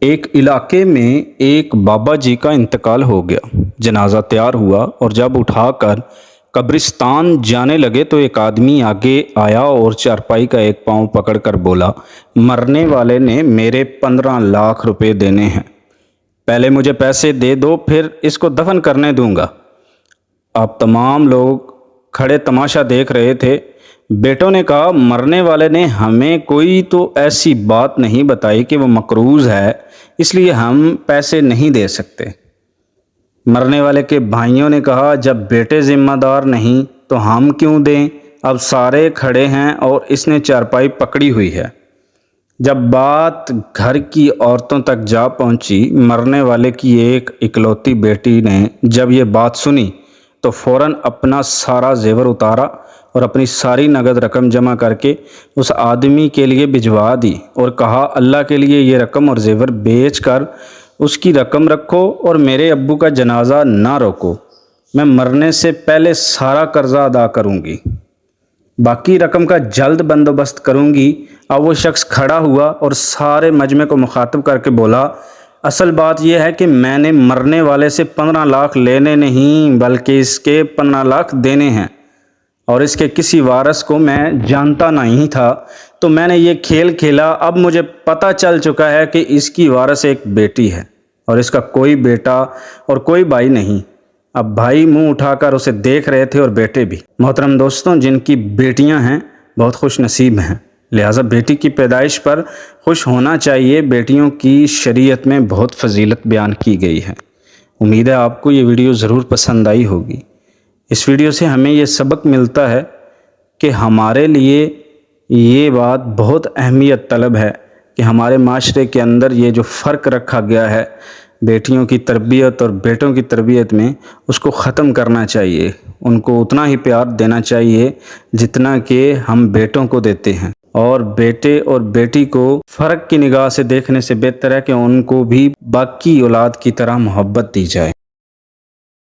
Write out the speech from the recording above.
ایک علاقے میں ایک بابا جی کا انتقال ہو گیا۔ جنازہ تیار ہوا اور جب اٹھا کر قبرستان جانے لگے تو ایک آدمی آگے آیا اور چارپائی کا ایک پاؤں پکڑ کر بولا، مرنے والے نے میرے 15 لاکھ روپے دینے ہیں، پہلے مجھے پیسے دے دو پھر اس کو دفن کرنے دوں گا۔ اب تمام لوگ کھڑے تماشا دیکھ رہے تھے۔ بیٹوں نے کہا، مرنے والے نے ہمیں کوئی تو ایسی بات نہیں بتائی کہ وہ مقروض ہے، اس لیے ہم پیسے نہیں دے سکتے۔ مرنے والے کے بھائیوں نے کہا، جب بیٹے ذمہ دار نہیں تو ہم کیوں دیں؟ اب سارے کھڑے ہیں اور اس نے چارپائی پکڑی ہوئی ہے۔ جب بات گھر کی عورتوں تک جا پہنچی، مرنے والے کی ایک اکلوتی بیٹی نے جب یہ بات سنی تو فوراً اپنا سارا زیور اتارا اور اپنی ساری نقد رقم جمع کر کے اس آدمی کے لیے بھجوا دی اور کہا، اللہ کے لیے یہ رقم اور زیور بیچ کر اس کی رقم رکھو اور میرے ابو کا جنازہ نہ روکو، میں مرنے سے پہلے سارا قرضہ ادا کروں گی، باقی رقم کا جلد بندوبست کروں گی۔ اب وہ شخص کھڑا ہوا اور سارے مجمع کو مخاطب کر کے بولا، اصل بات یہ ہے کہ میں نے مرنے والے سے 15 لاکھ لینے نہیں بلکہ اس کے 15 لاکھ دینے ہیں، اور اس کے کسی وارث کو میں جانتا نہیں تھا، تو میں نے یہ کھیل کھیلا۔ اب مجھے پتہ چل چکا ہے کہ اس کی وارث ایک بیٹی ہے اور اس کا کوئی بیٹا اور کوئی بھائی نہیں۔ اب بھائی منہ اٹھا کر اسے دیکھ رہے تھے اور بیٹے بھی۔ محترم دوستوں، جن کی بیٹیاں ہیں بہت خوش نصیب ہیں، لہٰذا بیٹی کی پیدائش پر خوش ہونا چاہیے۔ بیٹیوں کی شریعت میں بہت فضیلت بیان کی گئی ہے۔ امید ہے آپ کو یہ ویڈیو ضرور پسند آئی ہوگی۔ اس ویڈیو سے ہمیں یہ سبق ملتا ہے کہ ہمارے لیے یہ بات بہت اہمیت طلب ہے کہ ہمارے معاشرے کے اندر یہ جو فرق رکھا گیا ہے بیٹیوں کی تربیت اور بیٹوں کی تربیت میں، اس کو ختم کرنا چاہیے۔ ان کو اتنا ہی پیار دینا چاہیے جتنا کہ ہم بیٹوں کو دیتے ہیں، اور بیٹے اور بیٹی کو فرق کی نگاہ سے دیکھنے سے بہتر ہے کہ ان کو بھی باقی اولاد کی طرح محبت دی جائے۔